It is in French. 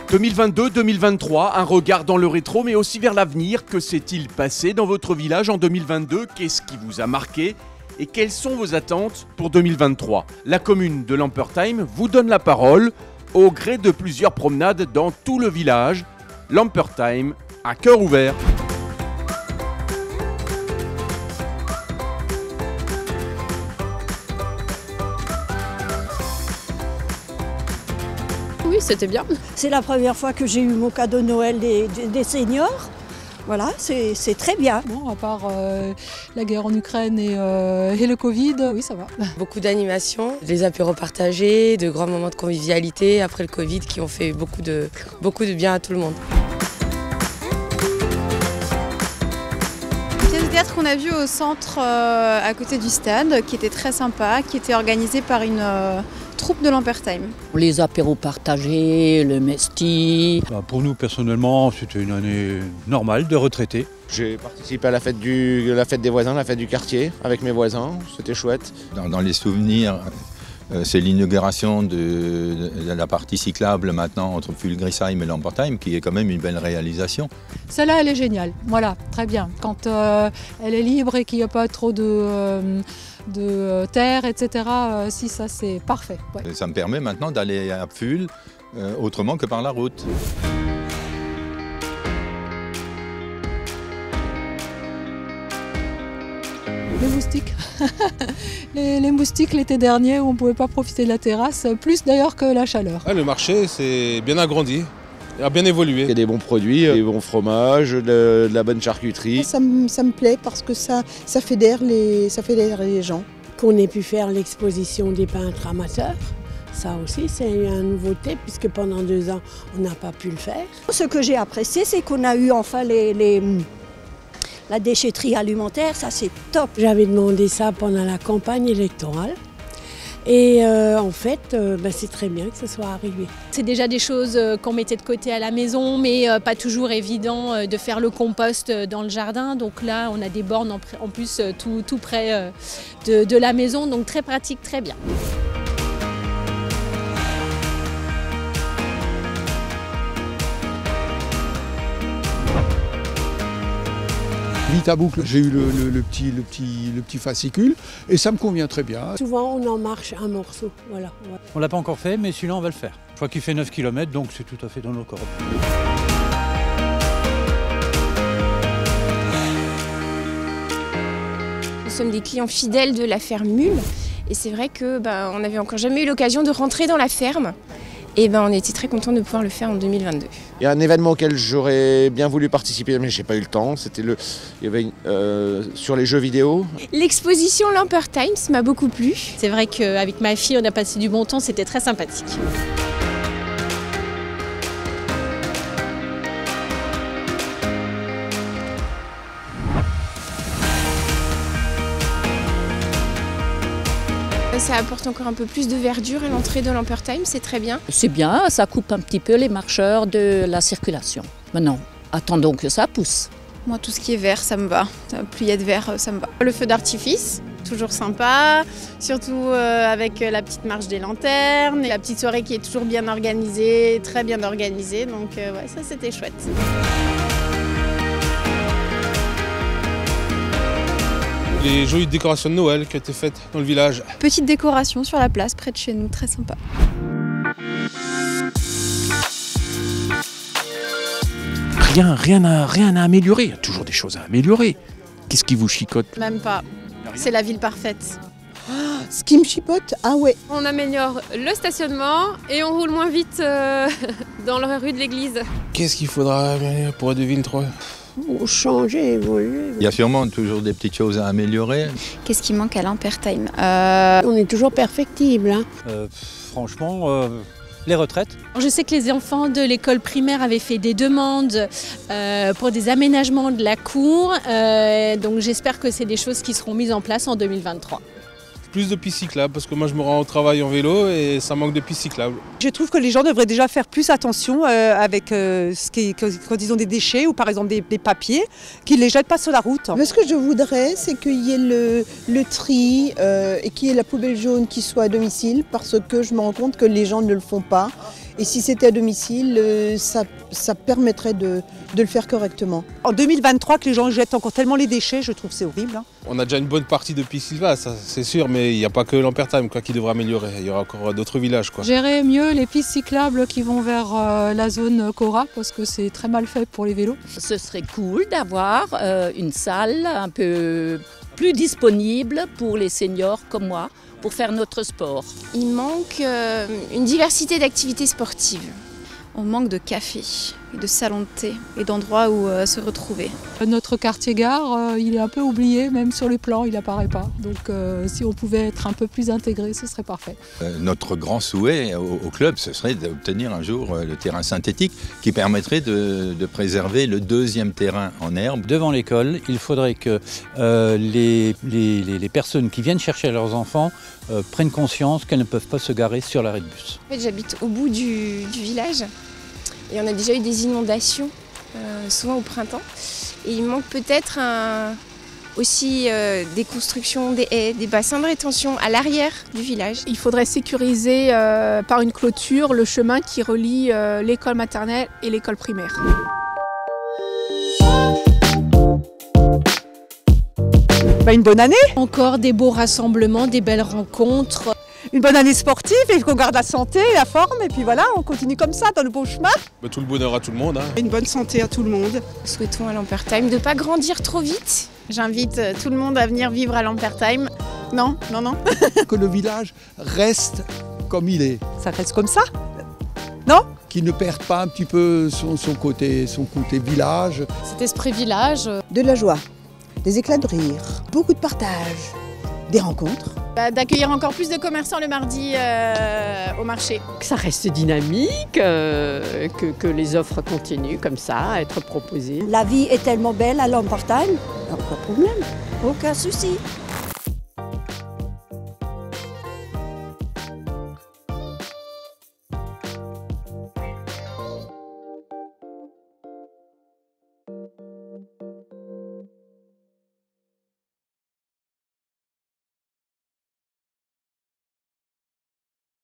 2022-2023, un regard dans le rétro mais aussi vers l'avenir. Que s'est-il passé dans votre village en 2022? Qu'est-ce qui vous a marqué? Et quelles sont vos attentes pour 2023? La commune de Lampertheim vous donne la parole au gré de plusieurs promenades dans tout le village. Lampertheim à cœur ouvert. Oui, c'était bien. C'est la première fois que j'ai eu mon cadeau de Noël des seniors. Voilà, c'est très bien. Bon, à part la guerre en Ukraine et le Covid, oui, ça va. Beaucoup d'animations, des apéros partagés, de grands moments de convivialité après le Covid qui ont fait beaucoup de bien à tout le monde. Pièce de théâtre qu'on a vue au centre à côté du stade, qui était très sympa, qui était organisée par une troupe de Lampertheim. Les apéros partagés, le mesti. Pour nous personnellement, c'était une année normale de retraités. J'ai participé à la fête des voisins, la fête du quartier avec mes voisins, c'était chouette. Dans les souvenirs, c'est l'inauguration de la partie cyclable maintenant entre Fulgrisheim et Lampertheim qui est quand même une belle réalisation. Celle-là, elle est géniale, voilà, très bien. Quand elle est libre et qu'il n'y a pas trop de terre, etc. Si, ça c'est parfait. Ouais. Ça me permet maintenant d'aller à Pful autrement que par la route. Les moustiques. les moustiques l'été dernier où on ne pouvait pas profiter de la terrasse, plus d'ailleurs que la chaleur. Le marché s'est bien agrandi, a bien évolué. Il y a des bons produits, des bons fromages, de la bonne charcuterie. Ça me plaît parce que ça fédère les gens. Qu'on ait pu faire l'exposition des peintres amateurs, ça aussi c'est une nouveauté puisque pendant 2 ans on n'a pas pu le faire. Ce que j'ai apprécié, c'est qu'on a eu enfin la déchetterie alimentaire, ça c'est top. J'avais demandé ça pendant la campagne électorale. Et en fait, c'est très bien que ce soit arrivé. C'est déjà des choses qu'on mettait de côté à la maison, mais pas toujours évident de faire le compost dans le jardin. Donc là, on a des bornes en plus tout près de la maison, donc très pratique, très bien. Vite à boucle, j'ai eu le petit fascicule et ça me convient très bien. Souvent on en marche un morceau, voilà. On ne l'a pas encore fait, mais celui-là on va le faire. Je crois qu'il fait 9 km, donc c'est tout à fait dans nos cordes. Nous sommes des clients fidèles de la ferme Mule et c'est vrai que on n'avait encore jamais eu l'occasion de rentrer dans la ferme. Et on était très contents de pouvoir le faire en 2022. Il y a un événement auquel j'aurais bien voulu participer, mais j'ai pas eu le temps. C'était il y avait sur les jeux vidéo. L'exposition Lampertheim m'a beaucoup plu. C'est vrai qu'avec ma fille, on a passé du bon temps, c'était très sympathique. Ça apporte encore un peu plus de verdure à l'entrée de Lampertheim, c'est très bien. C'est bien, ça coupe un petit peu les marcheurs de la circulation. Maintenant, attendons que ça pousse. Moi, tout ce qui est vert, ça me va. Plus il y a de vert, ça me va. Le feu d'artifice, toujours sympa, surtout avec la petite marche des lanternes, et la petite soirée qui est toujours bien organisée, très bien organisée, donc ouais, ça c'était chouette. Les jolies décorations de Noël qui ont été faites dans le village. Petite décoration sur la place près de chez nous, très sympa. Rien à améliorer, il y a toujours des choses à améliorer. Qu'est-ce qui vous chicote? Même pas, c'est la ville parfaite. Ce qui me chipote, ah ouais. On améliore le stationnement et on roule moins vite dans la rue de l'église. Qu'est-ce qu'il faudra pour 2023? Changer, évoluer. Il y a sûrement toujours des petites choses à améliorer. Qu'est-ce qui manque à Lampertheim? On est toujours perfectible. Franchement, les retraites. Je sais que les enfants de l'école primaire avaient fait des demandes pour des aménagements de la cour, donc j'espère que c'est des choses qui seront mises en place en 2023. Plus de pistes cyclables, parce que moi je me rends au travail en vélo et ça manque de pistes cyclables. Je trouve que les gens devraient déjà faire plus attention avec quand ils ont des déchets ou par exemple des papiers, qu'ils ne les jettent pas sur la route. Mais ce que je voudrais, c'est qu'il y ait le tri et qu'il y ait la poubelle jaune qui soit à domicile, parce que je me rends compte que les gens ne le font pas. Et si c'était à domicile, ça permettrait de le faire correctement. En 2023, que les gens jettent encore tellement les déchets, je trouve que c'est horrible. On a déjà une bonne partie de pistes-là, ça c'est sûr, mais il n'y a pas que Lampertheim qui devrait améliorer. Il y aura encore d'autres villages. Gérer mieux les pistes cyclables qui vont vers la zone Cora, parce que c'est très mal fait pour les vélos. Ce serait cool d'avoir une salle un peu plus disponible pour les seniors comme moi, pour faire notre sport. Il manque une diversité d'activités sportives. On manque de café, de salons de thé et d'endroits où se retrouver. Notre quartier gare, il est un peu oublié, même sur les plans, il n'apparaît pas. Donc si on pouvait être un peu plus intégré, ce serait parfait. Notre grand souhait au club, ce serait d'obtenir un jour le terrain synthétique qui permettrait de préserver le deuxième terrain en herbe. Devant l'école, il faudrait que les personnes qui viennent chercher leurs enfants prennent conscience qu'elles ne peuvent pas se garer sur l'arrêt de bus. En fait, j'habite au bout du village et on a déjà eu des inondations, souvent au printemps. Et il manque peut-être aussi des constructions, des haies, des bassins de rétention à l'arrière du village. Il faudrait sécuriser par une clôture le chemin qui relie l'école maternelle et l'école primaire. Une bonne année. Encore des beaux rassemblements, des belles rencontres. Une bonne année sportive et qu'on garde la santé, la forme et puis voilà, on continue comme ça dans le beau chemin. Tout le bonheur à tout le monde. Une bonne santé à tout le monde. Souhaitons à Lampertheim de ne pas grandir trop vite. J'invite tout le monde à venir vivre à Lampertheim. Non. Que le village reste comme il est. Ça reste comme ça? Non? Qu'il ne perde pas un petit peu son côté village. Cet esprit village. De la joie, des éclats de rire, beaucoup de partage, des rencontres. D'accueillir encore plus de commerçants le mardi au marché. Que ça reste dynamique, que les offres continuent comme ça à être proposées. La vie est tellement belle à Lampertheim, pas de problème, aucun souci.